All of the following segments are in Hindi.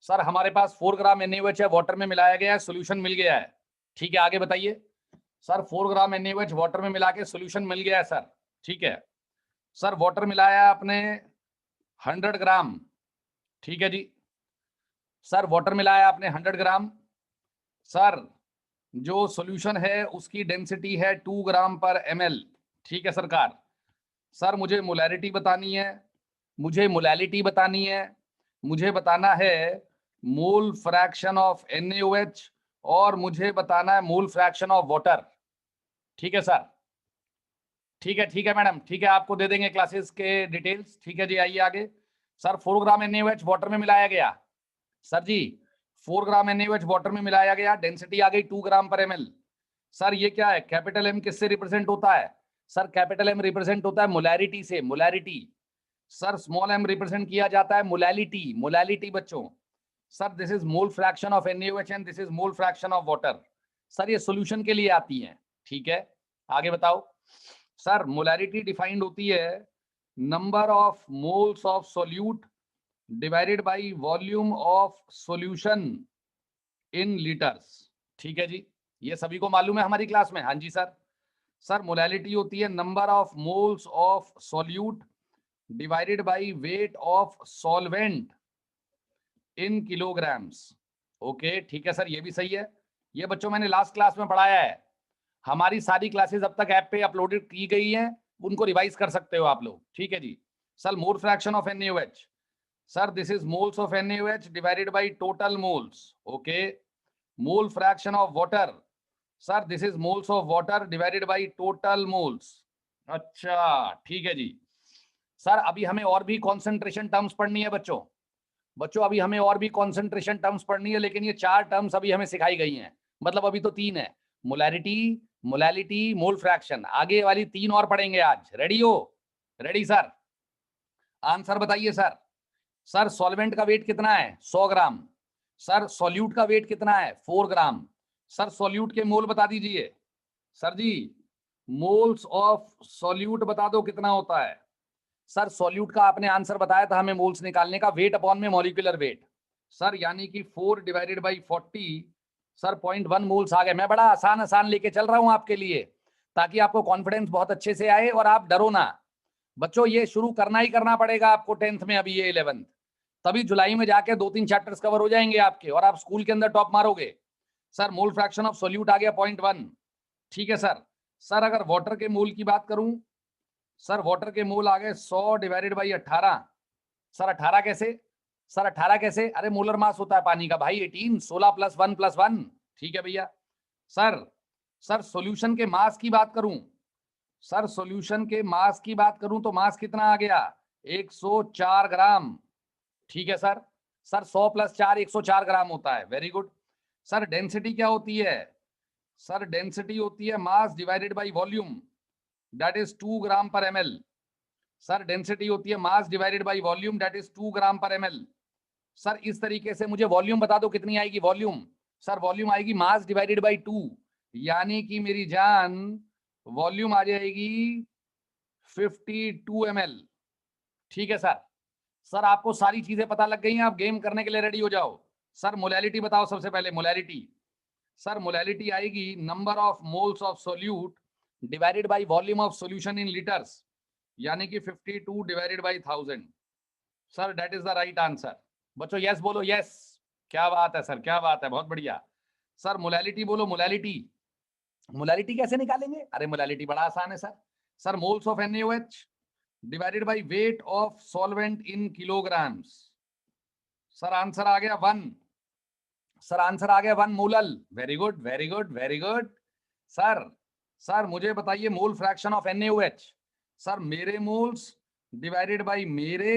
सर हमारे पास 4 ग्राम NaOH है, वाटर में मिलाया गया है, सोल्यूशन मिल गया है। ठीक है, आगे बताइए। सर 4 ग्राम NaOH वाटर में मिला के सोल्यूशन मिल गया है सर। ठीक है सर, वाटर मिलाया आपने 100 ग्राम। ठीक है जी सर, वाटर मिलाया आपने 100 ग्राम। सर जो सॉल्यूशन है उसकी डेंसिटी है 2 ग्राम पर ml। ठीक है सरकार। सर मुझे मोलैरिटी बतानी है, मुझे मोलैलिटी बतानी है, मुझे बताना है मोल फ्रैक्शन ऑफ NaOH, और मुझे बताना है मोल फ्रैक्शन ऑफ वाटर। ठीक है सर। ठीक है मैडम, ठीक है, आपको दे देंगे क्लासेस के डिटेल्स। ठीक है जी, आइए आगे। सर 4 ग्राम NaOH वाटर में मिलाया गया। सर जी 4 ग्राम NaOH वाटर में मिलाया गया, डेंसिटी आ गई 2 ग्राम पर ml। सर ये क्या है, कैपिटल M किससे रिप्रेजेंट होता है? सर कैपिटल M रिप्रेजेंट होता है मोलैरिटी से, molarity. Sir small m represent किया जाता है मोलैलिटी, मोलैलिटी बच्चों। Sir this is mole fraction of NaOH and this is mole fraction of water. Sir ये सॉल्यूशन के लिए आती हैं। ठीक है, आगे बताओ। सर मोलैरिटी डिफाइंड होती है number of moles of solute divided by volume of solution in litres. ठीक है जी, ये सभी को मालूम है हमारी क्लास में। हाँ जी सर। सर मोलैलिटी होती है number of moles of solute divided by weight of solvent in kilograms. Okay ठीक है सर, ये भी सही है। ये बच्चों मैंने लास्ट क्लास में पढ़ाया है। हमारी सारी क्लासेस अब तक ऐप पे अपलोडेड की गई हैं, उनको रिवाइज कर सकते हो आप लोग। ठीक है जी। Sir mole fraction of NaOH। Sir this is moles of NaOH divided by total moles. Okay. Mole fraction of water. Sir this is moles of water divided by total moles. अच्छा ठीक है जी। सर अभी हमें और भी कॉन्सेंट्रेशन टर्म्स पढ़नी है बच्चों। बच्चों अभी हमें और भी कॉन्सेंट्रेशन टर्म्स पढ़नी है, लेकिन ये 4 टर्म्स अभी हमें सिखाई गई हैं, मतलब अभी तो 3 है, मोलैरिटी, मोलैलिटी, मोल फ्रैक्शन। आगे वाली 3 और पढ़ेंगे आज। रेडी हो? Ready sir? आंसर बताइए सर। सर सॉल्वेंट का वेट कितना है? 100 ग्राम। सर सॉल्यूट का वेट कितना है? 4 ग्राम। सर सॉल्यूट के मोल बता दीजिए। Sir ji moles of solute बता दो कितना होता है। सर सॉल्यूट का आपने आंसर बताया था हमें मोल्स निकालने का, वेट अपॉन में मॉलिक्यूलर वेट। सर यानी कि 4 डिवाइडेड बाई 40। सर 0.1 मोल्स आ गए। मैं बड़ा आसान आसान लेके चल रहा हूं आपके लिए, ताकि आपको कॉन्फिडेंस बहुत अच्छे से आए और आप डरो ना। बच्चों ये शुरू करना ही करना पड़ेगा आपको 10th में, अभी ये 11th, तभी जुलाई में जाके 2-3 चैप्टर्स कवर हो जाएंगे आपके और आप स्कूल के अंदर टॉप मारोगे। Sir mole fraction of solute आ गया 0.1। ठीक है सर। सर अगर वाटर के मोल की बात करूं, सर वाटर के मोल आ गए 100 डिवाइडेड बाई 18। सर 18 कैसे? सर 18 कैसे? अरे मोलर मास होता है पानी का भाई 18, 16 + 1 + 1। ठीक है भैया। सर सर सॉल्यूशन के मास की बात करूं, सर सॉल्यूशन के मास की बात करूं तो मास कितना आ गया? 104 ग्राम। ठीक है सर। सर 100 + 4 104 ग्राम होता है। Very good. सर डेंसिटी क्या होती है? सर डेंसिटी होती है मास divided by volume, that is 2 gram पर ml। सर डेंसिटी होती है मास divided by volume, that is 2 gram पर ml। सर इस तरीके से मुझे वॉल्यूम बता दो कितनी आएगी वॉल्यूम। सर वॉल्यूम आएगी मास डिवाइडेड बाई 2, यानी कि मेरी जान वॉल्यूम आ जाएगी 52 ml। ठीक है सर। सर आपको सारी चीजें पता लग गई हैं, आप गेम करने के लिए रेडी हो जाओ। सर मोलैलिटी बताओ सबसे पहले, मोलैलिटी। सर मोलैलिटी आएगी number of moles of solute divided by volume of solution in litres, यानी कि 52 divided by 1000। Sir that is the right answer. बच्चों यस बोलो, यस। क्या बात है सर, क्या बात है, बहुत बढ़िया। सर मोलैलिटी बोलो, मोलैलिटी। मोलैलिटी कैसे निकालेंगे? अरे मोलैलिटी बड़ा आसान है sir. Sir moles of NaOH divided by weight of solvent in kilograms. Sir answer आ गया 1। सर आंसर आ गया 1 molal. Very good very good very good. Sir sir मुझे बताइए मोल फ्रैक्शन ऑफ NaOH। सर मेरे मोल्स डिवाइडेड बाय मेरे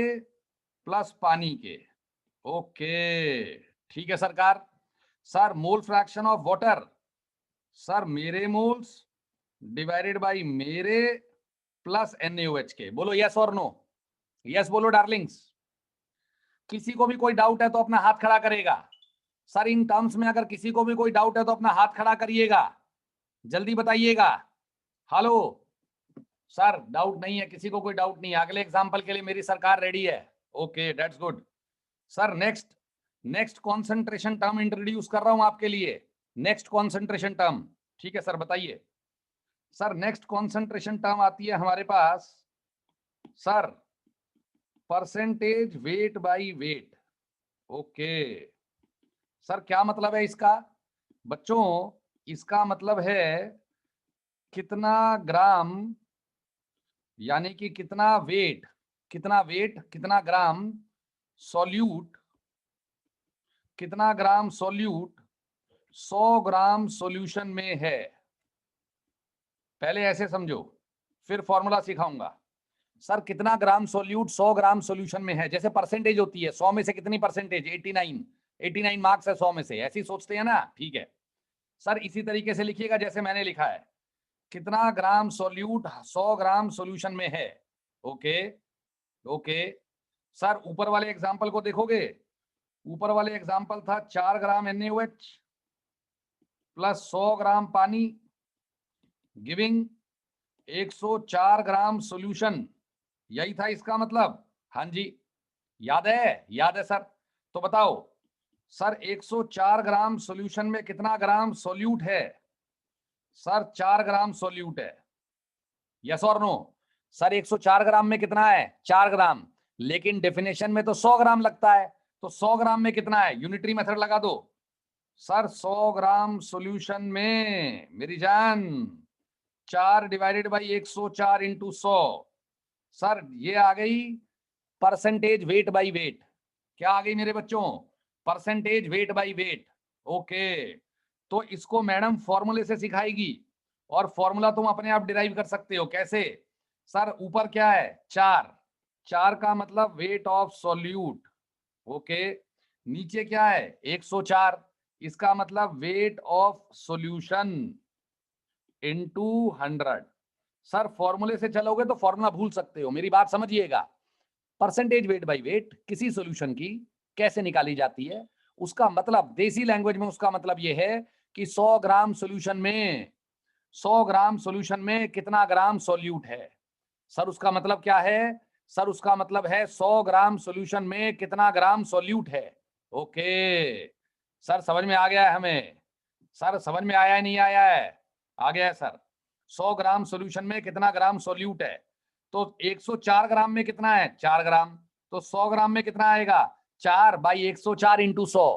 प्लस पानी के। ओके ठीक है सरकार। Sir mole fraction of water. Sir मेरे मोल्स डिवाइडेड बाय मेरे प्लस NaOH के। बोलो यस और नो। यस बोलो डार्लिंग्स। किसी को भी कोई डाउट है तो अपना हाथ खड़ा करेगा। सर इन टर्म्स में अगर किसी को भी कोई डाउट है तो अपना हाथ खड़ा करिएगा, जल्दी बताइएगा। हेलो सर, डाउट नहीं है किसी को? कोई डाउट नहीं है? अगले एग्जांपल के लिए मेरी सरकार रेडी है। Okay that's good. Sir next next concentration term introduce कर रहा हूं आपके लिए, नेक्स्ट कॉन्सेंट्रेशन टर्म। ठीक है सर, बताइए सर। नेक्स्ट कॉन्सेंट्रेशन टर्म आती है हमारे पास sir percentage weight by weight. Okay sir, क्या मतलब है इसका बच्चों? इसका मतलब है कितना ग्राम, यानी कि कितना वेट, कितना ग्राम सॉल्यूट, कितना ग्राम सॉल्यूट 100 ग्राम सॉल्यूशन में है। पहले ऐसे समझो, फिर फॉर्मूला सिखाऊंगा। सर कितना ग्राम सॉल्यूट 100 ग्राम सॉल्यूशन में है, जैसे परसेंटेज होती है 100 में से कितनी परसेंटेज, 89 मार्क्स है 100 में से, ऐसे ही सोचते हैं ना। ठीक है सर, इसी तरीके से लिखिएगा जैसे मैंने लिखा है, कितना ग्राम सॉल्यूट 100 ग्राम सॉल्यूशन में है। ओके ओके सर, ऊपर वाले एग्जांपल को देखोगे, ऊपर वाले एग्जांपल था 4 ग्राम NaOH प्लस 100 ग्राम पानी गिविंग 104 ग्राम सॉल्यूशन, यही था इसका मतलब। हाँ जी, याद है सर। तो बताओ सर 104 ग्राम सॉल्यूशन में कितना ग्राम सॉल्यूट है? सर 4 ग्राम सॉल्यूट है। यस और नो? सर 104 ग्राम में कितना है? 4 ग्राम, लेकिन डेफिनेशन में तो 100 ग्राम लगता है, तो 100 ग्राम में कितना है? यूनिटरी मेथड लगा दो सर। 100 ग्राम सॉल्यूशन में मेरी जान 4 डिवाइडेड बाई 104 इंटू 100, सर ये आ गई परसेंटेज वेट बाई वेट। क्या आ गई मेरे बच्चों? Percentage weight by wait. Okay, तो इसको मैडम फॉर्मूले से सिखाएगी, और फॉर्मूला तुम अपने आप डिराइव कर सकते हो। कैसे? सर ऊपर क्या है? 4 का मतलब वेट ऑफ सॉल्यूट। ओके, नीचे क्या है? 104, इसका मतलब weight of solution into 100। Sir फॉर्मूले से चलोगे तो फॉर्मूला भूल सकते हो, मेरी बात समझिएगा। परसेंटेज वेट बाय वेट किसी सॉल्यूशन की कैसे निकाली जाती है, उसका मतलब देसी लैंग्वेज में उसका मतलब यह है कि 100 ग्राम सॉल्यूशन में, 100 ग्राम सॉल्यूशन में कितना ग्राम सॉल्यूट है। सर उसका मतलब क्या है? सर उसका मतलब है 100 ग्राम सॉल्यूशन में कितना ग्राम सॉल्यूट है। ओके सर, समझ में आ गया है हमें? सर समझ में आया है, नहीं आया है? आ गया है सर। 100 ग्राम सॉल्यूशन में कितना ग्राम सॉल्यूट है, तो 104 ग्राम में कितना है? 4 ग्राम, तो 100 ग्राम में कितना आएगा? 4 by 104 into 100,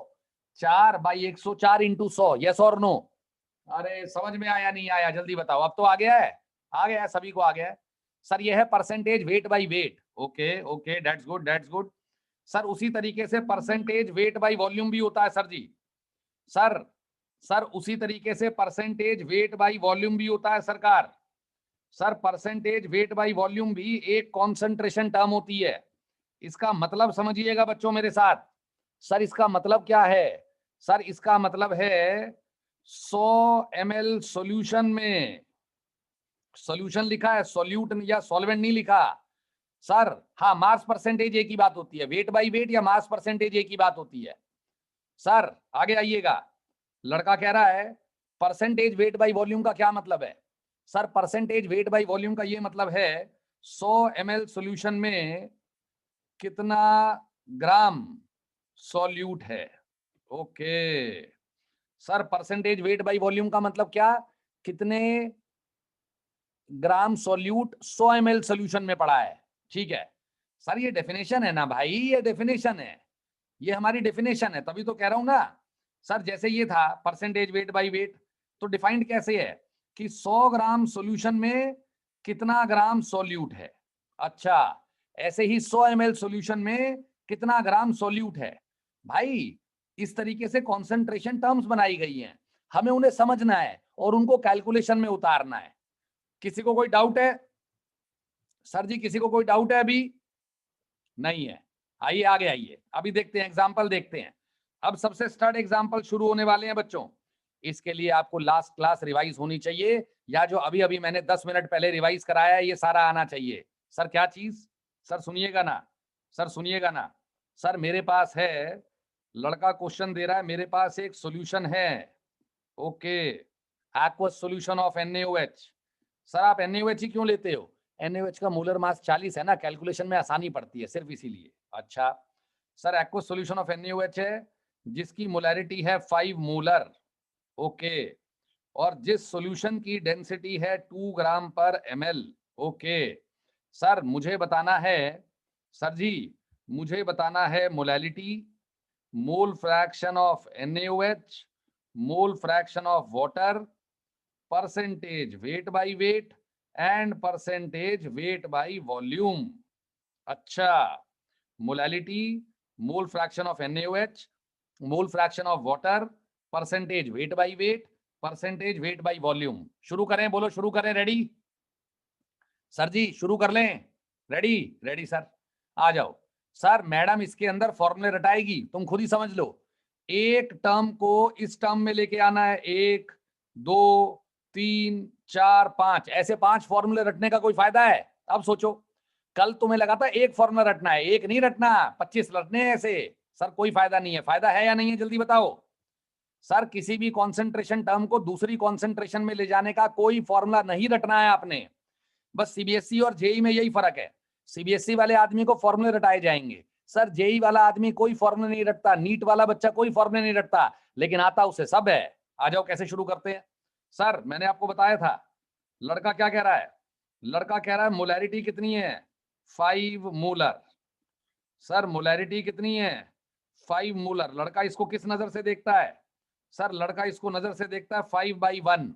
4 by 104 into 100। Yes और नो? अरे समझ में आया, नहीं आया? जल्दी बताओ। अब तो आ गया है, आ गया है, सभी को आ गया है। सर ये है percentage weight by wait. Okay okay, that's good that's good. Sir उसी तरीके से परसेंटेज वेट बाई वॉल्यूम भी होता है सर जी। सर सर उसी तरीके से परसेंटेज वेट बाई वॉल्यूम भी होता है सरकार। Sir percentage weight by volume भी एक कॉन्सेंट्रेशन टर्म होती है। इसका मतलब समझिएगा बच्चों मेरे साथ। सर इसका मतलब क्या है? सर इसका मतलब है 100 ml सॉल्यूशन में, सॉल्यूशन लिखा है, सॉल्यूट या सॉल्वेंट नहीं लिखा सर। हाँ, मास परसेंटेज एक ही बात होती है, वेट बाई वेट या मास परसेंटेज एक ही बात होती है। सर आगे आइएगा, लड़का कह रहा है परसेंटेज वेट बाई वॉल्यूम का क्या मतलब है? Sir percentage weight by volume का ये मतलब है 100 ml सॉल्यूशन में कितना ग्राम सॉल्यूट है। Okay sir, percentage weight by volume का मतलब क्या? कितने ग्राम सॉल्यूट 100 ml सॉल्यूशन में पड़ा है। ठीक है सर, ये डेफिनेशन है ना भाई, ये डेफिनेशन है, ये हमारी डेफिनेशन है, तभी तो कह रहा हूं ना। सर जैसे ये था परसेंटेज वेट बाई वेट, तो डिफाइंड कैसे है कि 100 ग्राम सॉल्यूशन में कितना ग्राम सॉल्यूट है। अच्छा, ऐसे ही 100 ml सॉल्यूशन में कितना ग्राम सॉल्यूट है। भाई इस तरीके से कॉन्सेंट्रेशन टर्म्स बनाई गई हैं, हमें उन्हें समझना है और उनको कैलकुलेशन में उतारना है। किसी को कोई डाउट है? सर जी किसी को कोई डाउट है अभी? नहीं है? आइए आगे आइए, अभी देखते हैं, एग्जाम्पल देखते हैं। अब सबसे स्टार्ट एग्जाम्पल शुरू होने वाले हैं बच्चों। इसके लिए आपको लास्ट क्लास रिवाइज होनी चाहिए, या जो अभी अभी मैंने 10 मिनट पहले रिवाइज कराया है ये सारा आना चाहिए। सर क्या चीज? सर सुनिएगा ना, सर सुनिएगा ना। सर मेरे पास है, लड़का क्वेश्चन दे रहा है, मेरे पास एक सॉल्यूशन है। Okay, aqueous solution of NaOH। Sir आप NaOH ही क्यों लेते हो? NaOH का मोलर मास 40 है ना, कैलकुलेशन में आसानी पड़ती है सिर्फ इसीलिए। अच्छा sir, aqueous solution of NaOH है, जिसकी मोलैरिटी है 5 मोलर, ओके, और जिस सॉल्यूशन की डेंसिटी है 2 ग्राम पर ml, ओके। सर मुझे बताना है, सर जी मुझे बताना है molality, mole fraction of NaOH, mole fraction of water, percentage weight by weight and percentage weight by volume. अच्छा, molality, mole fraction of NaOH, mole fraction of water, percentage weight by weight, percentage weight by volume. शुरू करें, बोलो शुरू करें, रेडी? सर जी शुरू कर लें, रेडी? रेडी सर, आ जाओ। सर मैडम इसके अंदर फॉर्मूले रटाएगी, तुम खुद ही समझ लो। एक टर्म को इस टर्म में लेके आना है, 1 2 3 4 5, ऐसे 5 फॉर्मूले रटने का कोई फायदा है? अब सोचो, कल तुम्हें लगा था एक फॉर्मूला रटना है, एक नहीं रटना, 25 रटने हैं ऐसे। सर कोई फायदा नहीं है, फायदा है या नहीं है जल्दी बताओ। सर किसी भी कॉन्सेंट्रेशन टर्म को दूसरी कॉन्सेंट्रेशन में ले जाने का कोई फॉर्मूला नहीं रटना है आपने। बस सीबीएसई और जेई में यही फर्क है, सीबीएसई वाले आदमी को फॉर्मूले रटाए जाएंगे, सर जेई वाला आदमी कोई फॉर्मूले नहीं रटता, नीट वाला बच्चा कोई फॉर्मूले नहीं रटता, लेकिन आता उसे सब है। आ जाओ कैसे शुरू करते हैं। सर मैंने आपको बताया था, लड़का क्या कह रहा है? लड़का कह रहा है मोलैरिटी कितनी है? 5 मोलर। सर मोलैरिटी कितनी है? 5 मोलर। लड़का इसको किस नजर से देखता है? सर लड़का इसको नजर से देखता है 5/1।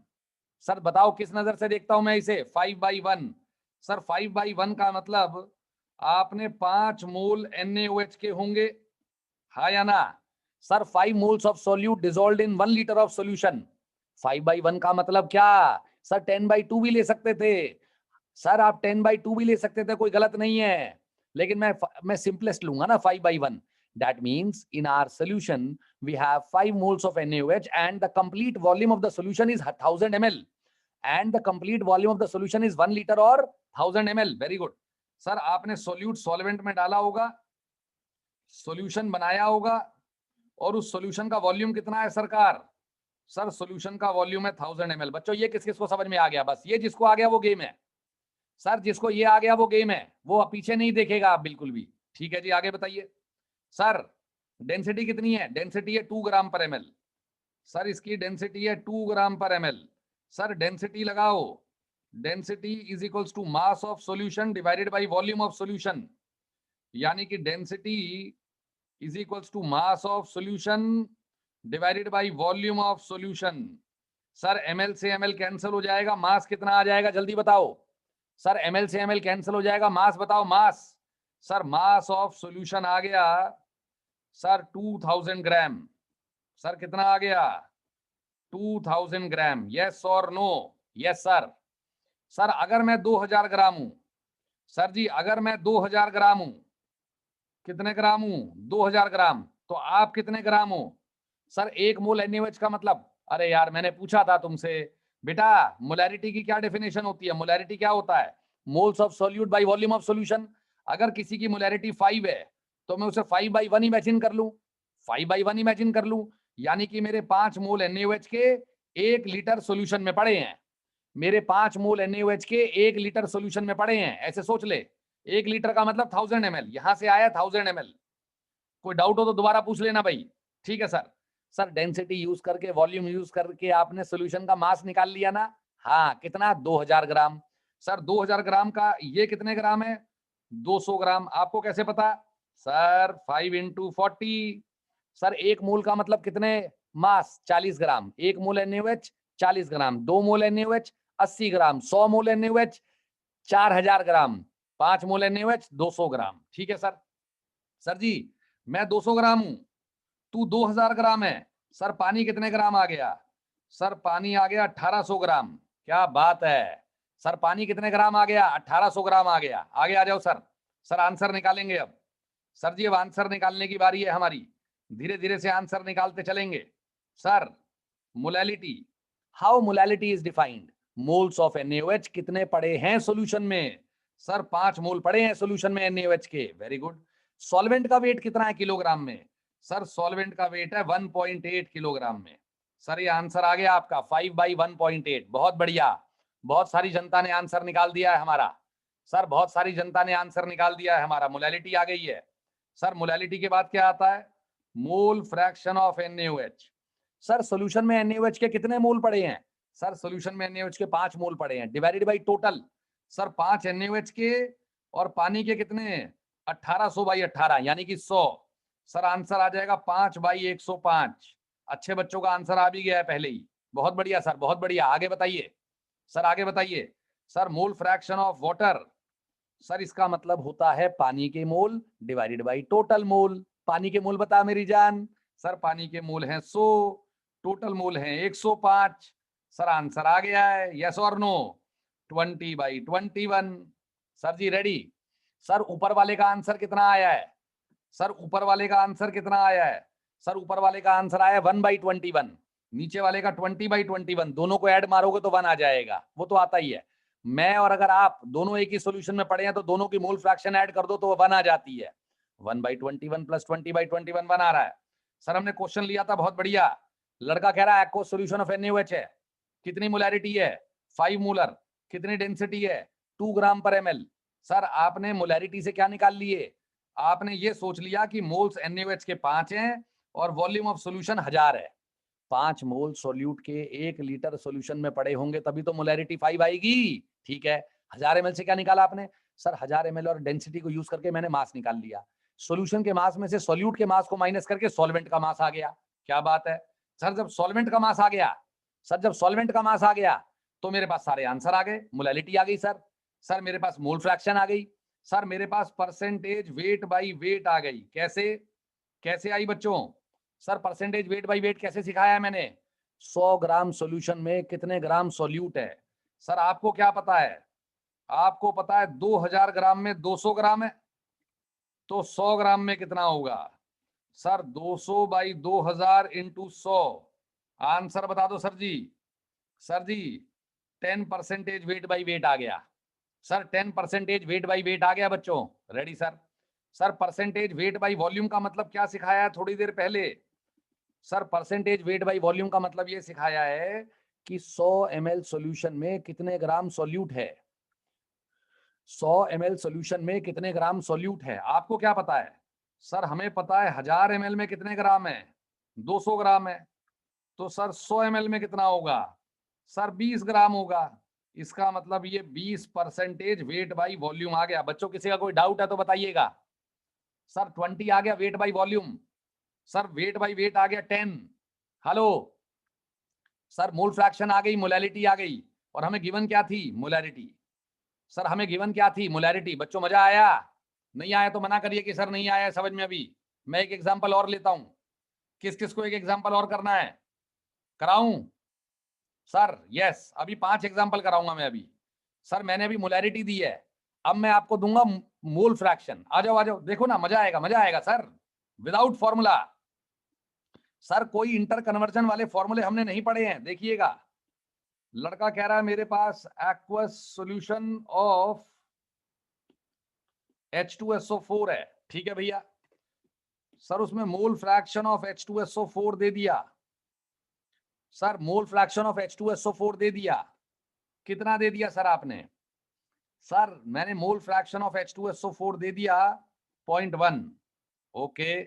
सर बताओ किस नजर से देखता हूं मैं इसे? 5/1। सर 5/1 का मतलब आपने 5 मोल NaOH के होंगे, हाँ या ना? Sir 5 moles of solute dissolved in 1 litre of solution. 5/1 का मतलब क्या? सर 10/2 भी ले सकते थे, सर आप 10/2 भी ले सकते थे, कोई गलत नहीं है, लेकिन मैं सिंपलेस्ट लूंगा ना, 5/1। That means in our solution we have 5 moles of NaOH and the complete volume of the solution is 1000 ml and the complete volume of the solution is 1 liter or 1000 ml. Very good. Sir आपने सोल्यूट सॉल्वेंट में डाला होगा, सॉल्यूशन बनाया होगा, और उस सॉल्यूशन का वॉल्यूम कितना है सरकार? सर सॉल्यूशन का वॉल्यूम है 1000 ml। बच्चों ये किस किस को समझ में आ गया? बस ये जिसको आ गया वो गेम है। सर जिसको ये आ गया वो गेम है, वो पीछे नहीं देखेगा आप बिल्कुल भी। ठीक है जी, आगे बताइए। सर डेंसिटी कितनी है? डेंसिटी है 2 ग्राम पर ml। सर इसकी डेंसिटी है 2 ग्राम पर ml। सर डेंसिटी लगाओ, density is equals to mass of solution divided by volume of solution, यानी कि density is equals to mass of solution divided by volume of solution. Sir ml से ml कैंसिल हो जाएगा, मास कितना आ जाएगा जल्दी बताओ। सर ml से ml कैंसिल हो जाएगा, मास बताओ mass. Sir mass of solution आ गया सर 2000 ग्राम। सर कितना आ गया? 2000 ग्राम। यस और नो? Yes sir. सर अगर मैं 2000 ग्राम हूं, सर जी अगर मैं 2000 ग्राम हूं, कितने ग्राम हूं? 2000 ग्राम, तो आप कितने ग्राम हो? सर 1 मोल NaOH का मतलब, अरे यार मैंने पूछा था तुमसे बेटा मोलैरिटी की क्या डेफिनेशन होती है? मोलैरिटी क्या होता है? Moles of solute bye volume of solution. अगर किसी की मोलैरिटी 5 है तो मैं उसे 5/1 इमेजिन कर लूं, 5/1 इमेजिन कर लूं, यानी कि मेरे 5 मोल NaOH के 1 लीटर सॉल्यूशन में पड़े हैं, मेरे 5 मोल NaOH के 1 लीटर सॉल्यूशन में पड़े हैं, ऐसे सोच ले। 1 लीटर का मतलब 1000 ml, यहां से आया 1000 ml। कोई डाउट हो तो दोबारा पूछ लेना भाई। ठीक है सर। सर डेंसिटी यूज करके, वॉल्यूम यूज करके आपने सॉल्यूशन का मास निकाल लिया ना? हाँ, कितना? 2000 ग्राम। सर 2000 ग्राम का ये कितने ग्राम है? 200 ग्राम। आपको कैसे पता? सर 5 × 40। सर 1 मोल का मतलब कितने? मास 40 ग्राम। 1 मोल NaOH 40 ग्राम, 2 मोल NaOH 80 ग्राम, 100 मोल NaOH 4000 ग्राम, 5 मोल NaOH 200 ग्राम। ठीक है सर। सर जी मैं 200 ग्राम हूं, तू 2000 ग्राम है। सर पानी कितने ग्राम आ गया? सर पानी आ गया 1800 ग्राम। क्या बात है। सर पानी कितने ग्राम आ गया? 1800 ग्राम आ गया। आगे आ जाओ सर। सर आंसर निकालेंगे अब। सर जी अब आंसर निकालने की बारी है हमारी, धीरे धीरे से आंसर निकालते चलेंगे। Sir molality, how molality is defined? Moles of NaOH कितने पड़े हैं सॉल्यूशन में? सर 5 मोल पड़े हैं सॉल्यूशन में NaOH के। Very good. सॉल्वेंट का वेट कितना है किलोग्राम में? सर सॉल्वेंट का वेट है 1.8 किलोग्राम में। सर ये आंसर आ गया आपका 5/1.8। बहुत बढ़िया, बहुत सारी जनता ने आंसर निकाल दिया है हमारा। सर बहुत सारी जनता ने आंसर निकाल दिया है हमारा, मोलैलिटी आ गई है। सर मोलैलिटी के बाद क्या आता है? मोल fraction of NaOH। Sir solution में NaOH के कितने मोल पड़े हैं? सर सॉल्यूशन में NaOH के 5 मोल पड़े हैं, divided by total. Sir 5 NaOH के और पानी के कितने? 1800 बाई 18 यानी कि 100। सर आंसर आ जाएगा 5 बाई 105। अच्छे बच्चों का आंसर आ भी गया है पहले ही। बहुत बढ़िया सर, बहुत बढ़िया। आगे बताइए सर, आगे बताइए। Sir mole fraction of water, sir इसका मतलब होता है पानी के मोल डिवाइडेड बाई टोटल मोल। पानी के मोल बता मेरी जान। सर पानी के मोल हैं 100, टोटल मोल हैं 105। सर आंसर आ गया है, यस और no? 20 by 21। Sir ji ready? Sir ऊपर वाले का आंसर कितना आया है? सर ऊपर वाले का आंसर कितना आया है? सर ऊपर वाले का आंसर आया 1 बाई 21। नीचे वाले का 20 बाई 21। दोनों को ऐड मारोगे तो 1 आ जाएगा, वो तो आता ही है। मैं और अगर आप दोनों एक ही सॉल्यूशन में पड़े हैं तो दोनों की मोल फ्रैक्शन ऐड कर दो तो 1 आ जाती है। 1 बाई 21 प्लस 20 बाई 21 1 आ रहा है। सर हमने क्वेश्चन लिया था, बहुत बढ़िया। लड़का कह रहा है एक्वस सॉल्यूशन ऑफ NaOH है, कितनी मोलैरिटी है? 5 मोलर। कितनी डेंसिटी है? 2 ग्राम पर ml। सर आपने मोलैरिटी से क्या निकाल लिए? आपने ये सोच लिया कि मोल्स NaOH के 5 हैं और वॉल्यूम ऑफ सॉल्यूशन 1000 है। 5 मोल सोल्यूट के 1 लीटर सॉल्यूशन में पड़े होंगे तभी तो मोलैरिटी 5 आएगी। ठीक है, 1000 ml से क्या निकाला आपने? सर 1000 ml और डेंसिटी को यूज करके मैंने मास निकाल लिया। सॉल्यूशन के मास में से सोल्यूट के मास को माइनस करके सॉल्वेंट का मास आ गया। क्या बात है सर? जब सॉल्वेंट का मास आ गया, सर जब सॉल्वेंट का मास आ गया तो मेरे पास सारे आंसर आ गए। मोलैरिटी आ गई सर, सर मेरे पास मोल फ्रैक्शन आ गई, सर मेरे पास परसेंटेज वेट बाई वेट आ गई। कैसे कैसे आई बच्चों? Sir percentage weight by wait कैसे सिखाया है मैंने? 100 ग्राम सॉल्यूशन में कितने ग्राम सॉल्यूट है? सर आपको क्या पता है? आपको पता है 2000 ग्राम में 200 ग्राम है, तो 100 ग्राम में कितना होगा? Sir 200 by 2000 into 100। आंसर बता दो sir ji. Sir ji 10 percentage weight by weight आ गया। Sir 10 percentage weight by weight आ गया बच्चों। Ready sir? Sir percentage weight by volume का मतलब क्या सिखाया है थोड़ी देर पहले? Sir percentage weight by volume का मतलब ये सिखाया है कि 100 ml सॉल्यूशन में कितने ग्राम सॉल्यूट है। 100 ml सॉल्यूशन में कितने ग्राम सॉल्यूट है आपको क्या पता है? सर हमें पता है 1000 ml में कितने ग्राम है, 200 ग्राम है। तो सर 100 ml में कितना होगा? सर 20 ग्राम होगा। इसका मतलब ये 20 परसेंटेज वेट बाई वॉल्यूम आ गया। बच्चों किसी का कोई डाउट है तो बताइएगा। सर 20 आ गया weight by volume. Sir weight by weight आ गया 10। हेलो सर मोल फ्रैक्शन आ गई, मोलैरिटी आ गई, और हमें गिवन क्या थी? मोलैरिटी। सर हमें गिवन क्या थी? मोलैरिटी। बच्चों मजा आया? नहीं आया तो मना करिए कि सर नहीं आया समझ में अभी। मैं एक एग्जांपल और लेता हूं। किस किस को एक एग्जांपल और करना है? कराऊं? सर यस, अभी 5 एग्जांपल कराऊंगा मैं अभी। सर मैंने अभी मोलैरिटी दी है, अब मैं आपको दूंगा मोल फ्रैक्शन। आ जाओ आ जाओ, देखो ना मजा आएगा, मजा आएगा सर, विदाउट फॉर्मूला। सर कोई इंटर कन्वर्जन वाले फॉर्मूले हमने नहीं पढ़े हैं, देखिएगा। लड़का कह रहा है मेरे पास एक्वस सॉल्यूशन ऑफ H2SO4 है। ठीक है भैया, सर उसमें मोल फ्रैक्शन ऑफ H2SO4 दे दिया। Sir mole fraction of H2SO4 दे दिया। कितना दे दिया सर आपने? सर मैंने मोल फ्रैक्शन ऑफ H2SO4 दे दिया 0.1। Okay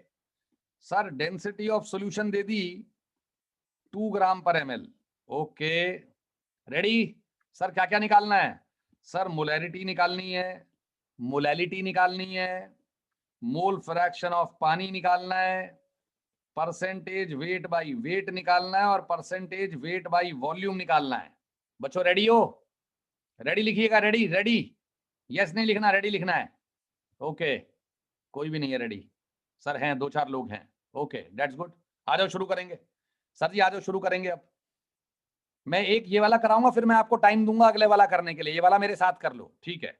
sir density of solution दे दी 2 ग्राम पर ml। Okay ready? सर क्या क्या निकालना है? सर मोलैरिटी निकालनी है, मोलैलिटी निकालनी है, मोल फ्रैक्शन ऑफ पानी निकालना है, परसेंटेज वेट बाई वेट निकालना है, और परसेंटेज वेट बाई वॉल्यूम निकालना है। बच्चों रेडी हो? रेडी लिखिएगा, रेडी रेडी। यस नहीं लिखना, रेडी लिखना है। ओके कोई भी नहीं है रेडी? सर हैं 2-4 लोग हैं। ओके दैट्स गुड, आ जाओ शुरू करेंगे। सर जी आ जाओ शुरू करेंगे। अब मैं एक ये वाला कराऊंगा, फिर मैं आपको टाइम दूंगा अगले वाला करने के लिए। ये वाला मेरे साथ कर लो, ठीक है?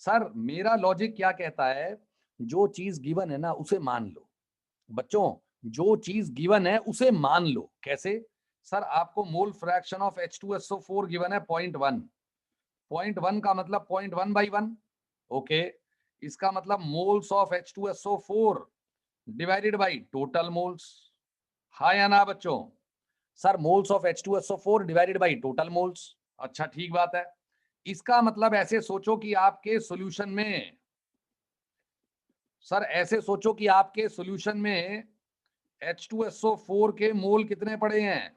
सर मेरा लॉजिक क्या कहता है, जो चीज गिवन है ना उसे मान लो। बच्चों जो चीज गिवन है उसे मान लो। कैसे? सर आपको मोल फ्रैक्शन ऑफ H2SO4 गिवन है 0.1। 0.1 का मतलब 0.1 बाई 1। ओके इसका मतलब moles of H2SO4 divided by total moles. हाँ या ना बच्चों? Sir moles of H2SO4 divided by total moles. अच्छा ठीक बात है। इसका मतलब ऐसे सोचो कि आपके सॉल्यूशन में, सर ऐसे सोचो कि आपके सॉल्यूशन में H2SO4 के मोल कितने पड़े हैं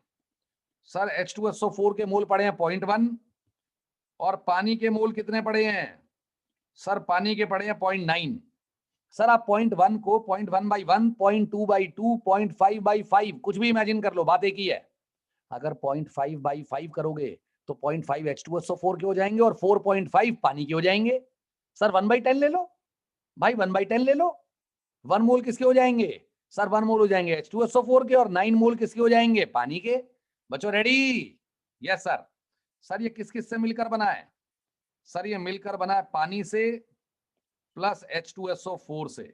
सर? H2SO4 के मोल पड़े हैं 0.1 और पानी के मोल कितने पड़े हैं सर? पानी के पड़े हैं 0.9। सर आप 0.1 को 0.1/1, 0.2/2, 0.5/5 कुछ भी इमेजिन कर लो, बात एक ही है। अगर 0.5/5 करोगे तो 0.5 H2SO4 के हो जाएंगे और 4.5 पानी के हो जाएंगे। सर 1/10 ले लो भाई, 1/10 ले लो। 1 मोल किसके हो जाएंगे सर? 1 मोल हो जाएंगे H2SO4 के और 9 मोल किसके हो जाएंगे? पानी के। बच्चों रेडी? Yes sir. सर ये किस किस से मिलकर बना है सर? ये मिलकर बना है पानी से प्लस H2SO4 से।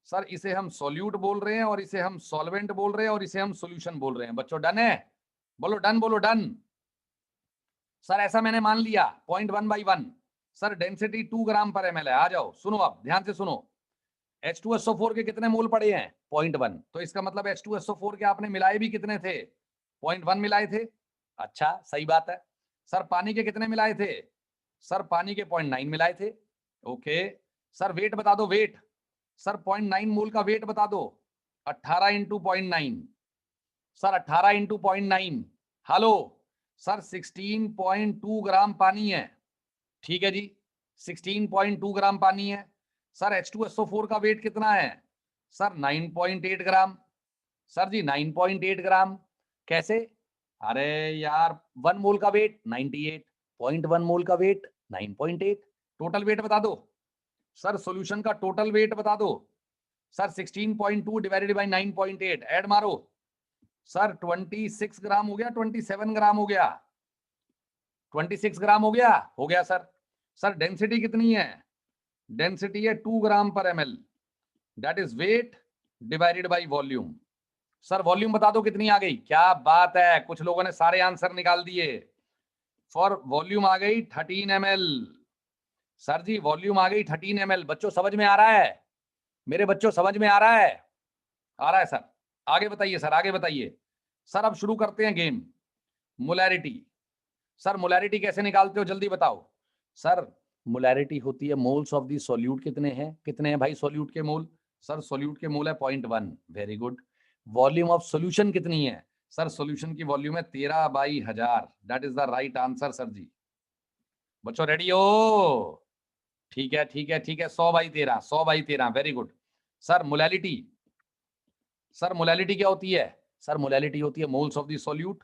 सर इसे हम सॉल्यूट बोल रहे हैं और इसे हम सॉल्वेंट बोल रहे हैं और इसे हम सॉल्यूशन बोल रहे हैं। बच्चों डन है? बोलो डन, बोलो डन। सर ऐसा मैंने मान लिया 0.1/1। सर डेंसिटी 2 ग्राम पर ml है। आ जाओ, सुनो अब ध्यान से सुनो। H2SO4 के कितने मोल पड़े हैं? 0.1। तो इसका मतलब H2SO4 के आपने मिलाए भी कितने थे? 0.1 मिलाए थे। अच्छा सही बात है। सर पानी के कितने मिलाए थे? सर पानी के 0.9 मिलाए थे। ओके सर वेट बता दो, वेट। सर 0.9 मोल का वेट बता दो। 18 into 0.9। Sir 18 into 0.9, hello sir 16.2 ग्राम पानी है। ठीक है जी, 16.2 ग्राम पानी है। सर H2SO4 का वेट कितना है? सर 9.8 ग्राम। सर जी 9.8 ग्राम कैसे? अरे यार 1 मोल का वेट 98, 0.1 मोल का वेट 9.8। टोटल वेट बता दो सर, सॉल्यूशन का टोटल वेट बता दो सर। 16.2 डिवाइडेड बाय 9.8 ऐड मारो सर। 26 ग्राम हो गया, 27 ग्राम हो गया, 26 ग्राम हो गया, हो गया सर। सर डेंसिटी कितनी है? डेंसिटी है 2 ग्राम पर ml, that is weight divided by volume. Sir volume बता दो कितनी आ गई? क्या बात है, कुछ लोगों ने सारे आंसर निकाल दिए। फॉर वॉल्यूम आ गई 13 ml। सर जी वॉल्यूम आ गई 13 ml। बच्चों समझ में आ रहा है? मेरे बच्चों समझ में आ रहा है? आ रहा है सर। आगे बताइए सर, आगे बताइए सर। अब शुरू करते हैं गेम। मोलैरिटी। सर मोलैरिटी कैसे निकालते हो जल्दी बताओ। सर मोलैरिटी होती है मोल्स ऑफ दी सॉल्यूट। कितने हैं, कितने हैं भाई सॉल्यूट के मोल? सर सॉल्यूट के मोल है 0.1। Very good. Volume of solution कितनी है? सर सॉल्यूशन की वॉल्यूम है 13/1000। That is the right answer sir ji. बच्चों रेडी हो? ठीक है ठीक है ठीक है, 100/13, 100/13, very good. Sir molality, sir molality क्या होती है? सर मोलैलिटी होती है moles of the solute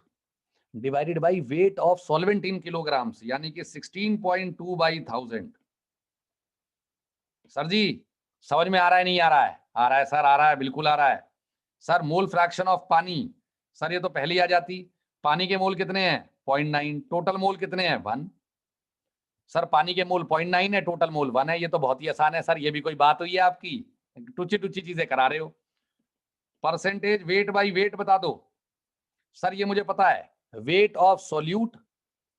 divided by weight of solvent in kilograms, यानी कि 16.2/1000। सर जी समझ में आ रहा है नहीं आ रहा है? आ रहा है सर, आ रहा है, बिल्कुल आ रहा है। सर मोल फ्रैक्शन ऑफ पानी। सर ये तो पहली आ जाती। पानी के मोल कितने हैं? 0.9। टोटल मोल कितने हैं? 1। सर पानी के मोल 0.9 है, टोटल मोल 1 है। ये तो बहुत ही आसान है सर, ये भी कोई बात हुई है आपकी? टुच्ची टुच्ची चीजें करा रहे हो। परसेंटेज वेट बाई वेट बता दो। सर ये मुझे पता है, weight of solute.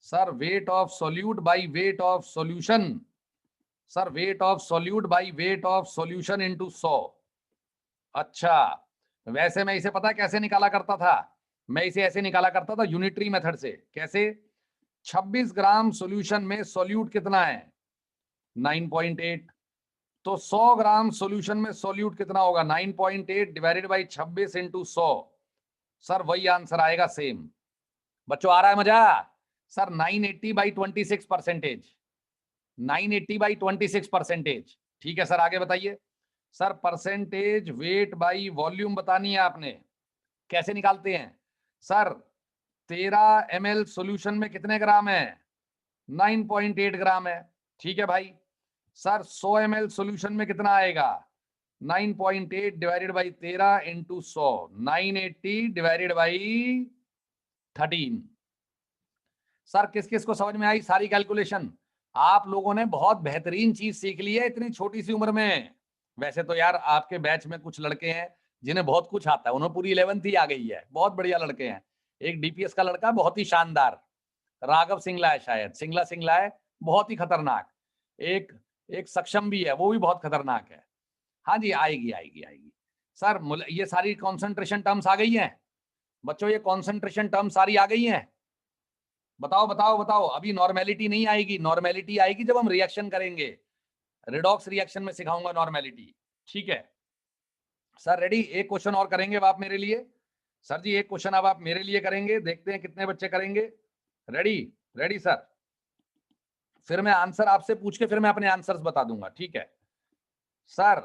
Sir weight of solute by weight of solution. Sir weight of solute by weight of solution into 100। अच्छा वैसे मैं इसे पता कैसे निकाला करता था? मैं इसे ऐसे निकाला करता था यूनिटरी मेथड से। कैसे? 26 ग्राम सॉल्यूशन में सॉल्यूट कितना है? 9.8। तो 100 ग्राम सॉल्यूशन में सॉल्यूट कितना होगा? 9.8 डिवाइडेड बाई 26 इंटू 100। सर वही आंसर आएगा सेम। बच्चों आ रहा है मजा? सर 980/26%। 980/26%। ठीक है सर, आगे बताइए। Sir percentage weight by volume बतानी है आपने। कैसे निकालते हैं? सर 13 ml सॉल्यूशन में कितने ग्राम है? 9.8 ग्राम है। ठीक है भाई। सर 100 ml सॉल्यूशन में कितना आएगा? 9.8 divided by 13 into 100। 980 divided by 13। Sir किस किस को समझ में आई सारी कैलकुलेशन? आप लोगों ने बहुत बेहतरीन चीज सीख ली है इतनी छोटी सी उम्र में। वैसे तो यार आपके बैच में कुछ लड़के हैं जिन्हें बहुत कुछ आता है, उन्होंने पूरी 11th ही आ गई है, बहुत बढ़िया लड़के हैं। एक डीपीएस का लड़का बहुत ही शानदार, राघव सिंगला है शायद, सिंगला है, बहुत ही खतरनाक। एक एक सक्षम भी है, वो भी बहुत खतरनाक है। हाँ जी आएगी आएगी आएगी। सर ये सारी कॉन्सेंट्रेशन टर्म्स आ गई हैं बच्चों, ये कॉन्सेंट्रेशन टर्म सारी आ गई हैं। बताओ बताओ बताओ। अभी नॉर्मेलिटी नहीं आएगी, नॉर्मेलिटी आएगी जब हम रिएक्शन करेंगे। रिडॉक्स रिएक्शन में सिखाऊंगा नॉर्मेलिटी। ठीक है सर रेडी? एक क्वेश्चन और करेंगे अब आप मेरे लिए। सर जी एक क्वेश्चन अब आप मेरे लिए करेंगे, देखते हैं कितने बच्चे करेंगे। रेडी? Ready sir? फिर मैं आंसर आपसे पूछ के फिर मैं अपने आंसर्स बता दूंगा, ठीक है sir?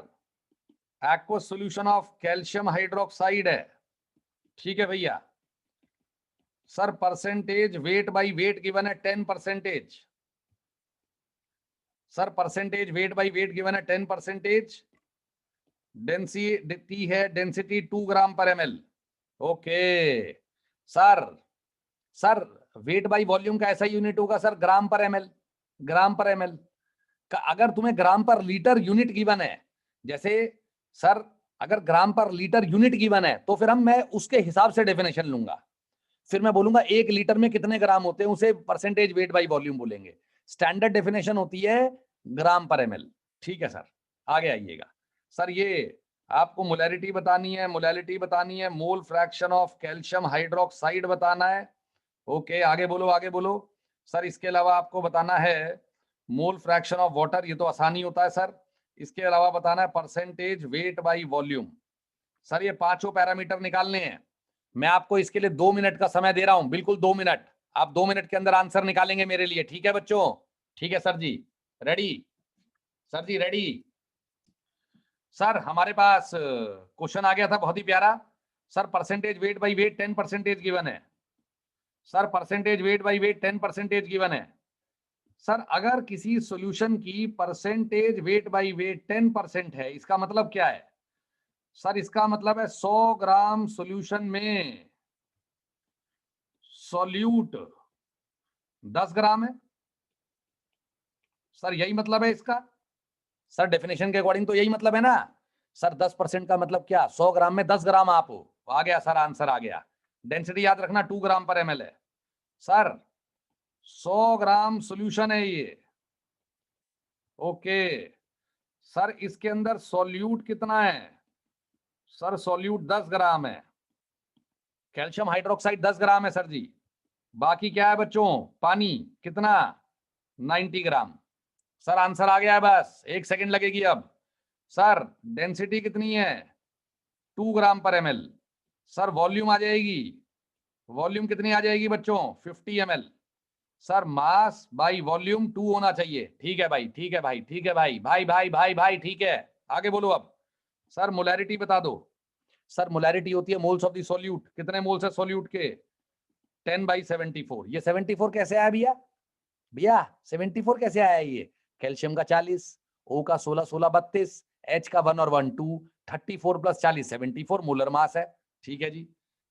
Aqueous solution of calcium hydroxide है, ठीक है भैया। Sir percentage weight by wait given है 10%। Sir percentage weight by wait given है 10%। डेंसिटी है, डेंसिटी 2 ग्राम पर ml। Okay sir. Sir weight by volume का ऐसा यूनिट होगा सर, ग्राम पर ml। ग्राम पर ml का अगर तुम्हें ग्राम पर लीटर यूनिट गिवन है, जैसे सर अगर ग्राम पर लीटर यूनिट गिवन है तो फिर मैं उसके हिसाब से डेफिनेशन लूंगा। फिर मैं बोलूंगा 1 लीटर में कितने ग्राम होते हैं, उसे परसेंटेज वेट बाई वॉल्यूम बोलेंगे। स्टैंडर्ड डेफिनेशन होती है ग्राम पर ml, ठीक है सर? आगे आइएगा सर। ये आपको मोलैरिटी बतानी है, मोलैरिटी बतानी है, मोल फ्रैक्शन ऑफ कैल्शियम हाइड्रोक्साइड बताना है। ओके आगे बोलो, आगे बोलो सर। इसके अलावा आपको बताना है मोल फ्रैक्शन ऑफ वाटर, ये तो आसानी होता है सर। इसके अलावा बताना है percentage weight by volume. Sir ये पांचों पैरामीटर निकालने हैं। मैं आपको इसके लिए 2 मिनट का समय दे रहा हूं, बिल्कुल 2 मिनट। आप 2 मिनट के अंदर आंसर निकालेंगे मेरे लिए, ठीक है बच्चों? ठीक है sir ji? Ready? Sir ji ready? Sir हमारे पास क्वेश्चन आ गया था बहुत ही प्यारा। Sir percentage weight by weight 10% given है। Sir percentage weight by weight 10% given है। सर अगर किसी सॉल्यूशन की परसेंटेज वेट बाई वेट 10% है, इसका मतलब क्या है? सर इसका मतलब है 100 ग्राम सॉल्यूशन में सॉल्यूट 10 ग्राम है। सर यही मतलब है इसका? सर डेफिनेशन के अकॉर्डिंग तो यही मतलब है ना सर। 10% का मतलब क्या? 100 ग्राम में 10 ग्राम आप हो। आ गया सर, आंसर आ गया। डेंसिटी याद रखना 2 ग्राम पर ml है सर। 100 ग्राम सॉल्यूशन है ये। ओके सर इसके अंदर सॉल्यूट कितना है? सर सॉल्यूट 10 ग्राम है। कैल्शियम हाइड्रोक्साइड 10 ग्राम है सर जी। बाकी क्या है बच्चों? पानी कितना? 90 ग्राम। सर आंसर आ गया है, बस 1 सेकंड लगेगी अब। सर डेंसिटी कितनी है? 2 ग्राम पर ml। सर वॉल्यूम आ जाएगी, वॉल्यूम कितनी आ जाएगी बच्चों? 50 ml। Sir mass by volume 2 होना चाहिए। ठीक है भाई, ठीक है भाई, ठीक है भाई, भाई भाई भाई भाई, ठीक है। आगे बोलो अब। सर मोलैरिटी बता दो। सर मोलैरिटी होती है मोल्स ऑफ द सॉल्यूट। कितने मोल्स है सॉल्यूट के? 10/74। ये 74 कैसे आया भैया? भैया 74 कैसे आया ये? कैल्शियम का 40, ओ का 16 16 32, एच का 1 और 1 2, 34 + 40 74 मोलर मास है। ठीक है जी।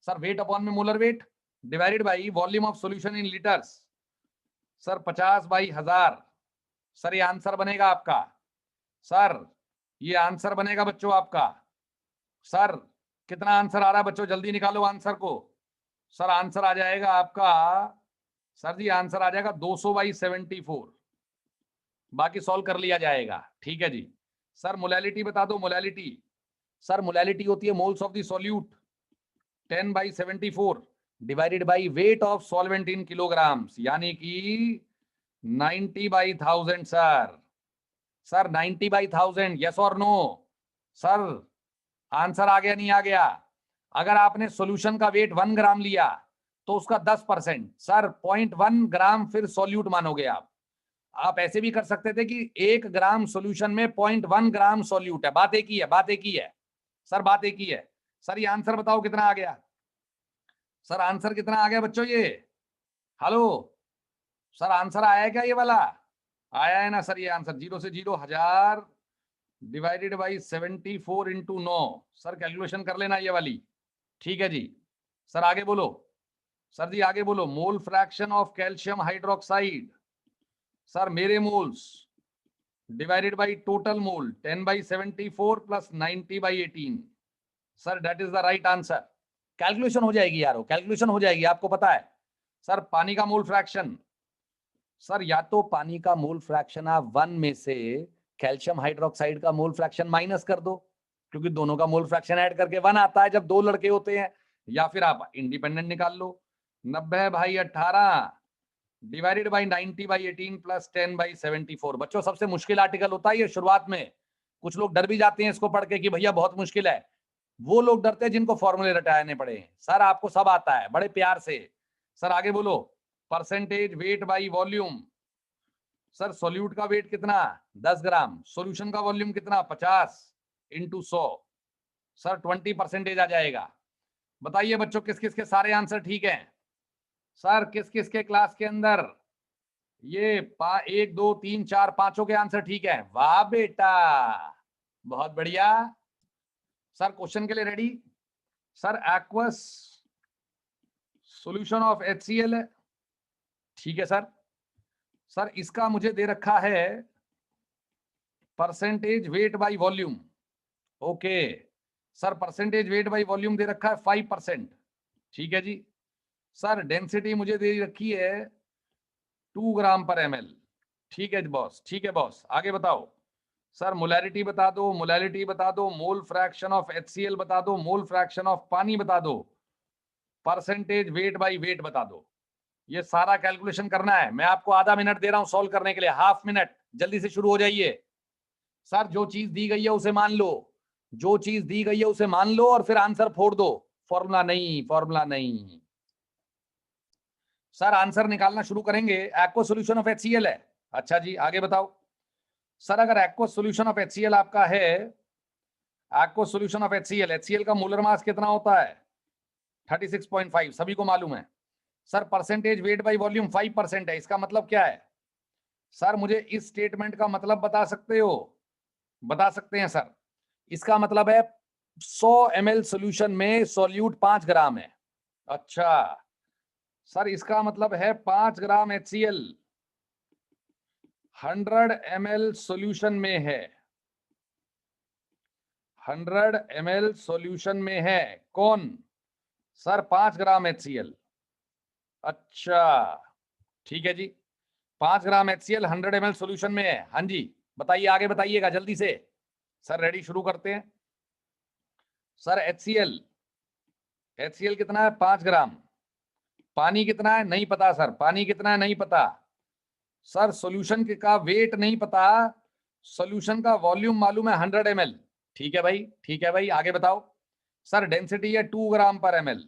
सर वेट अपॉन में molar weight divided by volume of solution in litres. Sir 50/1000। Sir ये आंसर बनेगा आपका। सर ये आंसर बनेगा बच्चों आपका। सर कितना आंसर आ रहा है बच्चों? जल्दी निकालो आंसर को। सर आंसर आ जाएगा आपका, सर जी आंसर आ जाएगा 200/74। बाकी सॉल्व कर लिया जाएगा, ठीक है जी। सर मोलैलिटी बता दो, मोलैलिटी। सर मोलैलिटी होती है moles of the solute 10/74 divided by weight of solvent in kilograms, यानी कि 90/1000 सर। सर 90/1000, यस और नो? सर आंसर आ गया, नहीं आ गया? अगर आपने सॉल्यूशन का वेट 1 ग्राम लिया तो उसका 10% सर 0.1 ग्राम फिर सॉल्यूट मानोगे आप ऐसे भी कर सकते थे कि 1 ग्राम सॉल्यूशन में 0.1 ग्राम सॉल्यूट है। बात एक ही है, बात एक ही है सर, बात एक ही है। सर ये आंसर बताओ कितना आ गया? सर आंसर कितना आ गया बच्चों ये? हेलो सर आंसर आया है क्या ये वाला? आया है ना सर? ये आंसर 0 से 0 1000 डिवाइडेड बाई 74 × 9। सर कैलकुलेशन कर लेना ये वाली, ठीक है जी। सर आगे बोलो, सर जी आगे बोलो। Mole fraction of calcium hydroxide. Sir मेरे moles divided by total mole 10/74 + 90/18। Sir that is the right answer. Calculation हो जाएगी यारो, कैलकुलेशन हो जाएगी, आपको पता है। सर पानी का मोल फ्रैक्शन, सर या तो पानी का मोल फ्रैक्शन आप 1 में से कैल्शियम हाइड्रोक्साइड का मोल फ्रैक्शन माइनस कर दो, क्योंकि दोनों का मोल फ्रैक्शन ऐड करके 1 आता है जब 2 लड़के होते हैं, या फिर आप इंडिपेंडेंट निकाल लो। 90/18 डिवाइडेड बाई 90/18 + 10/74। बच्चों सबसे मुश्किल आर्टिकल होता है ये शुरुआत में। कुछ लोग डर भी जाते हैं इसको पढ़ के कि भैया बहुत मुश्किल है। वो लोग डरते हैं जिनको फॉर्मूले रटाने पड़े। सर आपको सब आता है, बड़े प्यार से। सर आगे बोलो। Percentage weight by volume. Sir solute का वेट कितना? 10 ग्राम। सॉल्यूशन का वॉल्यूम कितना? 50 इंटू 100। सर 20% आ जाएगा। बताइए बच्चों किस किस के सारे आंसर ठीक हैं? सर किस किस के क्लास के अंदर ये 1 2 3 4 पांचों के आंसर ठीक है? वाह बेटा, बहुत बढ़िया। सर क्वेश्चन के लिए ready? Sir aqueous solution of HCl है, ठीक है सर। सर इसका मुझे दे रखा है percentage weight by volume. Okay sir, percentage weight by volume दे रखा है 5%, ठीक है जी। सर डेंसिटी मुझे दे रखी है 2 ग्राम पर ml, ठीक है बॉस, ठीक है बॉस। आगे बताओ। सर मोलैरिटी बता दो, मोलैरिटी बता दो, मोल फ्रैक्शन ऑफ HCl बता दो, मोल फ्रैक्शन ऑफ पानी बता दो, परसेंटेज वेट बाई वेट बता दो। ये सारा कैलकुलेशन करना है। मैं आपको आधा मिनट दे रहा हूं सॉल्व करने के लिए, हाफ मिनट, जल्दी से शुरू हो जाइए। सर जो चीज दी गई है उसे मान लो, जो चीज दी गई है उसे मान लो और फिर आंसर फोड़ दो। फॉर्मूला नहीं, फॉर्मूला नहीं। सर आंसर निकालना शुरू करेंगे। एक्वा सॉल्यूशन ऑफ HCl है, अच्छा जी आगे बताओ। सर अगर एक्वा सॉल्यूशन ऑफ HCl आपका है, एक्वा सॉल्यूशन ऑफ HCl का मोलर मास कितना होता है? 36.5, सभी को मालूम है। Sir percentage weight by volume 5% है, इसका मतलब क्या है? सर मुझे इस स्टेटमेंट का मतलब बता सकते हो? बता सकते हैं सर? इसका मतलब है 100 ml सॉल्यूशन में सॉल्यूट 5 ग्राम है। अच्छा सर इसका मतलब है 5 ग्राम HCl 100 ml सॉल्यूशन में है, 100 ml सॉल्यूशन में है। कौन? सर 5 ग्राम HCl। अच्छा ठीक है जी, 5 ग्राम HCl 100 ml सॉल्यूशन में है। हाँ जी बताइए, आगे बताइएगा जल्दी से। सर रेडी, शुरू करते हैं। सर HCl कितना है? 5 ग्राम। पानी कितना है? नहीं पता सर, पानी कितना है? नहीं पता सर। सॉल्यूशन का वेट नहीं पता, सॉल्यूशन का वॉल्यूम मालूम है 100 ml। ठीक है भाई, ठीक है भाई, आगे बताओ। सर डेंसिटी है 2 ग्राम पर ml।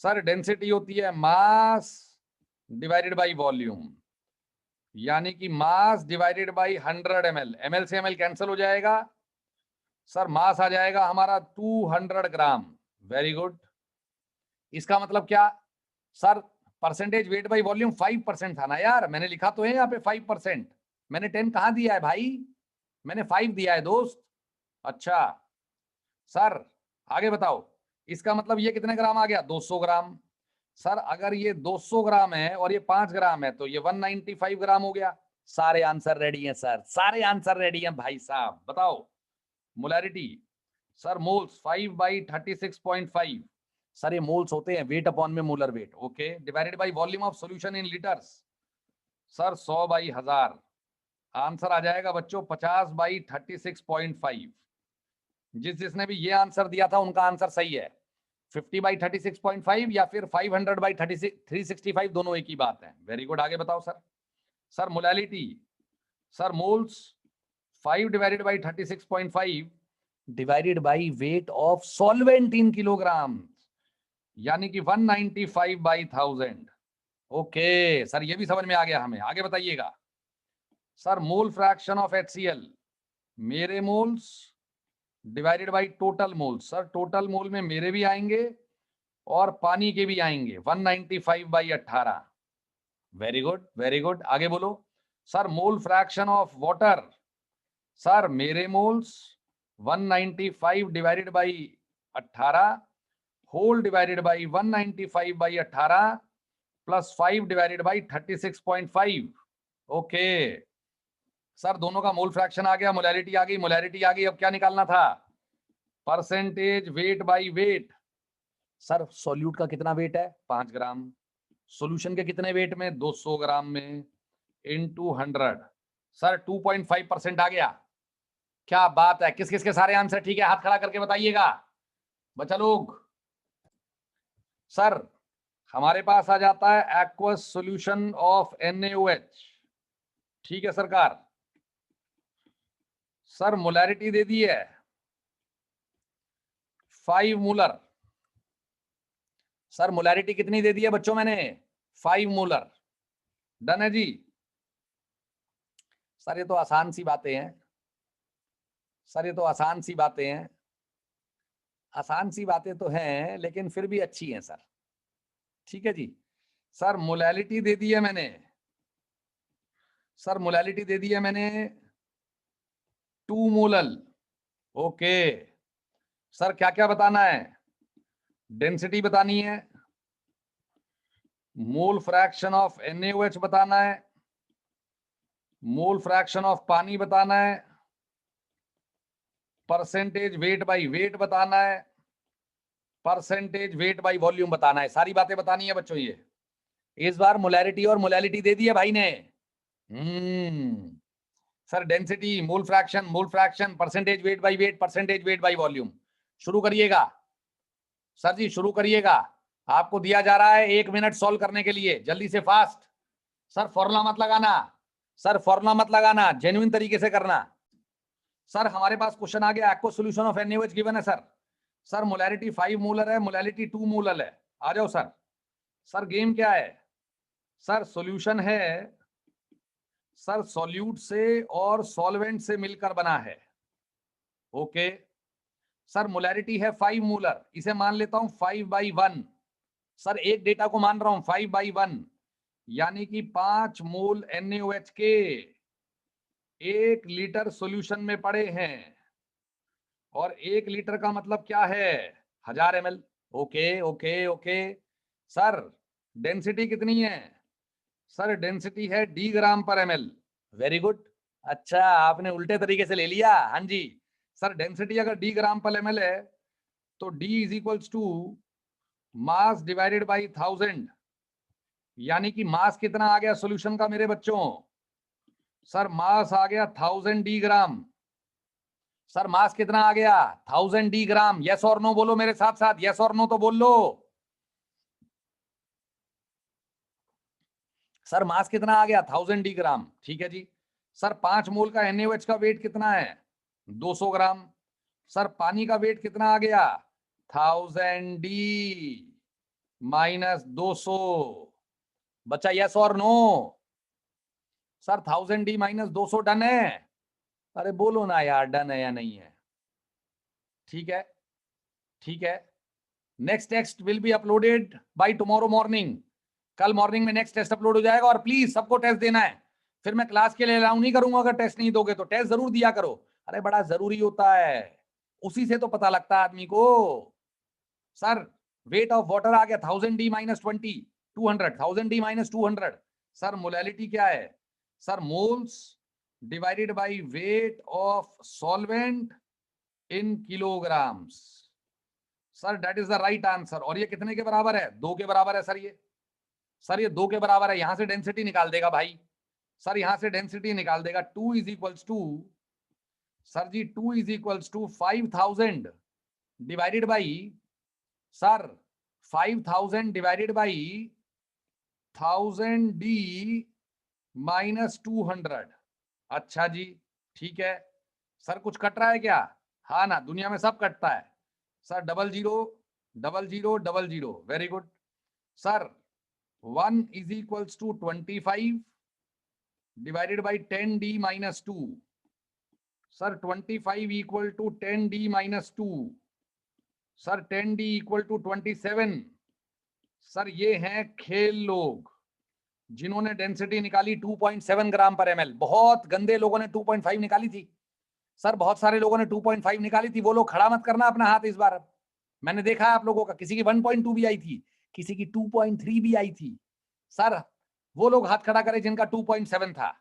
सर डेंसिटी होती है मास डिवाइडेड बाई वॉल्यूम, यानी कि मास डिवाइडेड बाई 100 ml। ml से ml कैंसिल हो जाएगा। सर मास आ जाएगा हमारा 200 ग्राम। Very good. इसका मतलब क्या? Sir percentage weight by volume 5% था ना यार, मैंने लिखा तो है यहाँ पे 5%। मैंने 10 कहाँ दिया है भाई? मैंने 5 दिया है दोस्त। अच्छा सर आगे बताओ। इसका मतलब ये कितने ग्राम आ गया? 200 ग्राम। सर अगर ये 200 ग्राम है और ये 5 ग्राम है तो ये 195 ग्राम हो गया। सारे आंसर रेडी हैं सर, सारे आंसर रेडी हैं भाई साहब। बताओ molarity. Sir moles 5 by 36.5। Sir ये मोल्स होते हैं वेट अपॉन में molar weight, okay. Divided by volume of solution in litres. Sir 100 by 1000। Answer आ जाएगा बच्चों 50 बाई 36.5। जिसने भी ये आंसर दिया था उनका आंसर सही है। 50 बाई 36.5 या फिर 500 बाई 365 दोनों एक ही बात है। वेरी गुड, आगे बताओ sir. Sir molality. Sir moles 5 divided by 36.5 divided by weight of solvent in kilogram, यानी कि 195 बाई 1000। ओके सर ये भी समझ में आ गया हमें, आगे बताइएगा। Sir mole fraction of HCl, मेरे moles divided by total moles. Sir total mole में मेरे भी आएंगे और पानी के भी आएंगे, 195 by 18। Very good, very good, आगे बोलो। Sir mole fraction of water. Sir मेरे moles 195 divided by 18 whole divided by 195 by 18 plus 5 divided by 36.5। Okay sir दोनों का मोल फ्रैक्शन आ गया, मोलैरिटी आ गई, मोलैरिटी आ गई। अब क्या निकालना था? Percentage weight by wait. Sir solute का कितना वेट है? 5 ग्राम। सॉल्यूशन के कितने वेट में? 200 ग्राम में, इनटू 100। सर 2.5% आ गया। क्या बात है, किस किस के सारे आंसर ठीक है? हाथ खड़ा करके बताइएगा बच्चा लोग। सर हमारे पास आ जाता है एक्वस सॉल्यूशन ऑफ NaOH, ठीक है सरकार। सर मोलैरिटी दे दी है 5 मोलर। सर मोलैरिटी कितनी दे दी है बच्चों मैंने? 5 मोलर। डन है जी। सर ये तो आसान सी बातें हैं, सर ये तो आसान सी बातें हैं, आसान सी बातें तो हैं लेकिन फिर भी अच्छी हैं सर। ठीक है जी। सर मोलैलिटी दे दी है मैंने, सर मोलैलिटी दे दी है मैंने 2 मोलल। ओके सर क्या क्या बताना है? डेंसिटी बतानी है, मोल फ्रैक्शन ऑफ NaOH बताना है, मोल फ्रैक्शन ऑफ पानी बताना है, परसेंटेज वेट बाई वेट बताना है, परसेंटेज वेट बाई वॉल्यूम बताना है। सारी बातें बतानी है बच्चों। ये इस बार मोलैरिटी और मोलैलिटी दे दी है भाई ने। Sir density, mole fraction, percentage weight by wait, percentage weight by volume. शुरू करिएगा सर जी, शुरू करिएगा। आपको दिया जा रहा है 1 मिनट सॉल्व करने के लिए, जल्दी से फास्ट। सर फॉर्मूला मत लगाना, सर फॉर्मूला मत लगाना, जेन्युइन तरीके से करना। सर हमारे पास क्वेश्चन आ गया, aqua solution of NaOH given है सर। सर मोलैरिटी 5 मोलर है, मोलैलिटी 2 मोलर है। आ जाओ सर। सर गेम क्या है? सर सॉल्यूशन है, सर सॉल्यूट से और सॉल्वेंट से मिलकर बना है। ओके सर मोलैरिटी है 5 मोलर, इसे मान लेता हूं 5/1। सर एक डेटा को मान रहा हूं 5/1, यानी कि 5 मोल NaOH के 1 लीटर सॉल्यूशन में पड़े हैं। और 1 लीटर का मतलब क्या है? 1000 ml। Okay okay okay sir density कितनी है? सर डेंसिटी है D ग्राम पर ml। Very good. अच्छा आपने उल्टे तरीके से ले लिया। हाँ जी सर डेंसिटी अगर D ग्राम पर ml है तो D is equals to mass divided by 1000, यानी कि मास कितना आ गया सॉल्यूशन का मेरे बच्चों? सर मास आ गया 1000 D ग्राम। सर मास कितना आ गया? 1000 D ग्राम। यस और नो बोलो मेरे साथ साथ, यस और नो तो बोल लो। सर मास कितना आ गया? 1000 D ग्राम। ठीक है जी। सर 5 मोल का NaOH का वेट कितना है? 200 ग्राम। सर पानी का वेट कितना आ गया? 1000 D माइनस 200। बच्चा यस और no? Sir 1000 D minus 200 done है? अरे बोलो ना यार, डन है या नहीं है? ठीक है ठीक है। Next test will be uploaded by tomorrow morning. कल मॉर्निंग में नेक्स्ट टेस्ट अपलोड हो जाएगा। और प्लीज सबको टेस्ट देना है, फिर मैं क्लास के लिए अलाउ नहीं करूंगा अगर टेस्ट नहीं दोगे तो। टेस्ट जरूर दिया करो, अरे बड़ा जरूरी होता है, उसी से तो पता लगता है आदमी को। सर वेट ऑफ वाटर आ गया 1000 D minus 20, 200, 1000 D minus 200। Sir molality क्या है? Sir moles divided by weight of solvent in kilograms. Sir that is the right answer. और ये कितने के बराबर है? 2 के बराबर है सर ये। सर ये 2 के बराबर है। यहां से डेंसिटी निकाल देगा भाई, सर यहां से डेंसिटी निकाल देगा। 2 is equals to, sir ji 2 is equals to 5000 divided by, sir 5000 divided by 1000 D minus 200। अच्छा जी ठीक है। सर कुछ कट रहा है क्या? हाँ ना, दुनिया में सब कटता है। Sir 000000, very good. Sir 1 is equals to 25 divided by 10D minus 2। Sir 25 equal to 10D minus 2। Sir 10D equal to 27। Sir ये हैं खेल लोग जिन्होंने डेंसिटी निकाली 2.7 ग्राम पर ml। बहुत गंदे लोगों ने 2.5 निकाली थी सर, बहुत सारे लोगों ने 2.5 निकाली थी। वो लोग खड़ा मत करना अपना हाथ इस बार। मैंने देखा है आप लोगों का, किसी की 1.2 भी आई थी, किसी की 2.3 भी आई थी। सर वो लोग हाथ खड़ा करें जिनका 2.7 था,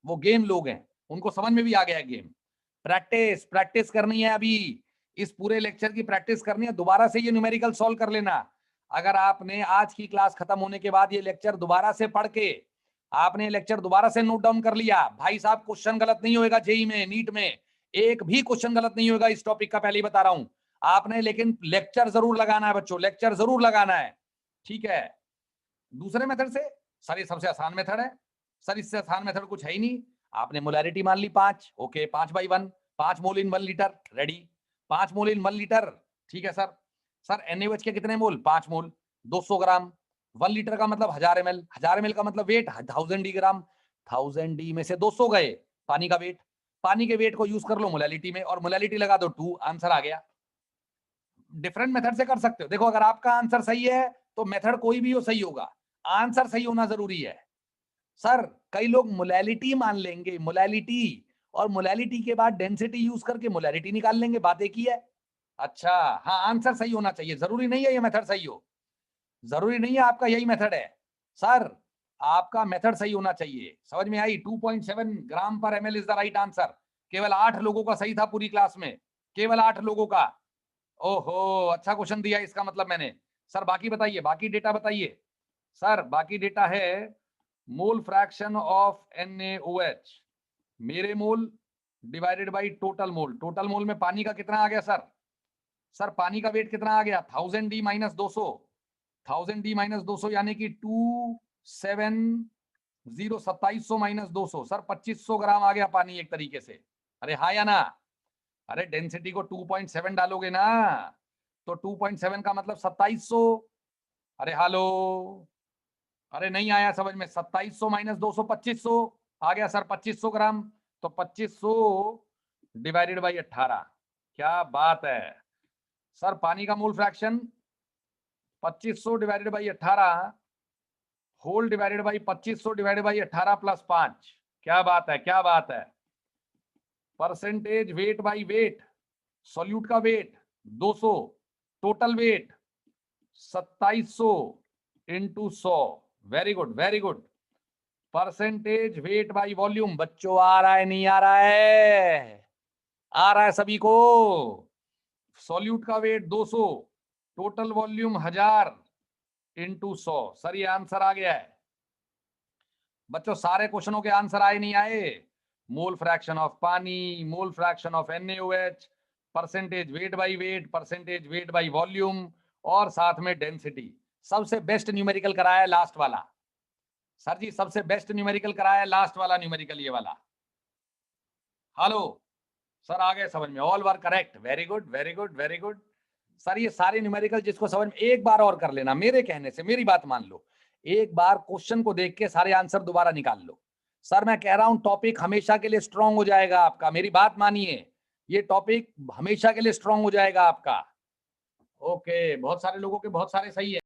वो गेम लोग हैं, उनको समझ में भी आ गया गेम। प्रैक्टिस प्रैक्टिस करनी है अभी, इस पूरे लेक्चर की प्रैक्टिस करनी है। दोबारा से ये न्यूमेरिकल सॉल्व कर लेना। अगर आपने आज की क्लास खत्म होने के बाद ये लेक्चर दोबारा से पढ़ के आपने लेक्चर दोबारा से नोट डाउन कर लिया, भाई साहब क्वेश्चन गलत नहीं होएगा जेई में, नीट में एक भी क्वेश्चन गलत नहीं होगा इस टॉपिक का, पहले ही बता रहा हूं आपने। लेकिन लेक्चर जरूर लगाना है बच्चों, लेक्चर जरूर लगाना है, ठीक है। दूसरे मेथड से, सर ये सबसे आसान मेथड है सर, इससे आसान मेथड कुछ है ही नहीं। आपने मोलैरिटी मान ली 5, ओके 5/1, 5 मोल इन 1 लीटर, रेडी। 5 मोल इन 1 लीटर, ठीक है सर। सर NaOH के कितने मोल? 5 मोल, 200 ग्राम। 1 लीटर का मतलब 1000 ml, 1000 ml का मतलब वेट 1000 डी ग्राम। 1000 डी में से 200 गए, पानी का वेट। पानी के वेट को यूज कर लो मोलैलिटी में और मोलैलिटी लगा दो 2, आंसर आ गया। डिफरेंट मेथड से कर सकते हो। देखो अगर आपका आंसर सही है तो मेथड कोई भी हो सही होगा, आंसर सही होना जरूरी है। सर कई लोग मोलैलिटी मान लेंगे, मोलैलिटी, और मोलैलिटी के बाद डेंसिटी यूज करके मोलैलिटी निकाल लेंगे, बात एक ही है। अच्छा हाँ, आंसर सही होना चाहिए, जरूरी नहीं है ये मेथड सही हो, जरूरी नहीं है आपका यही मेथड है। सर आपका मेथड सही होना चाहिए, समझ में आई? 2.7 ग्राम पर ml is the right answer. केवल 8 लोगों का सही था पूरी क्लास में, केवल 8 लोगों का। ओहो अच्छा क्वेश्चन दिया इसका मतलब मैंने। सर बाकी बताइए, बाकी डेटा बताइए। सर बाकी डेटा है मोल फ्रैक्शन ऑफ NaOH, मेरे मोल divided by total mole. Total mole में पानी का कितना आ गया सर? सर पानी का वेट कितना आ गया? 1000 D माइनस 200, 1000 D माइनस 200 यानी कि 2700 माइनस 200। सर 2500 ग्राम आ गया पानी एक तरीके से। अरे हाँ या ना? अरे डेंसिटी को 2.7 डालोगे ना तो 2.7 का मतलब 2700। अरे हालो, अरे नहीं आया समझ में? 2700 माइनस 200 2500 आ गया सर, 2500 ग्राम। तो 2500 डिवाइडेड बाई 18, क्या बात है सर। पानी का mole fraction 2500 divided by 18 whole divided by 2500 divided by 18 plus 5, क्या बात है, क्या बात है। Percentage weight by weight, solute का weight 200, total weight 2700 into 100। Very good very good. Percentage weight by volume, बच्चों आ रहा है नहीं आ रहा है? आ रहा है सभी को? सॉल्यूट का weight 200, total volume 1000 into 100। Sir ये आंसर आ गया है बच्चों, सारे क्वेश्चनों के आंसर आए नहीं आए? मोल फ्रैक्शन ऑफ पानी, मोल fraction of NaOH, percentage weight by wait, percentage weight by volume, और साथ में डेंसिटी। सबसे बेस्ट न्यूमेरिकल कराया लास्ट वाला सर जी, सबसे बेस्ट न्यूमेरिकल कराया लास्ट वाला न्यूमेरिकल, ये वाला। हेलो सर आ गए समझ में? All were correct, very good very good very good. Sir ये सारे न्यूमेरिकल जिसको समझ में, एक बार और कर लेना मेरे कहने से, मेरी बात मान लो, एक बार क्वेश्चन को देख के सारे आंसर दोबारा निकाल लो। सर मैं कह रहा हूं टॉपिक हमेशा के लिए स्ट्रांग हो जाएगा आपका, मेरी बात मानिए, ये टॉपिक हमेशा के लिए स्ट्रांग हो जाएगा आपका। ओके, बहुत सारे लोगों के बहुत सारे सही है।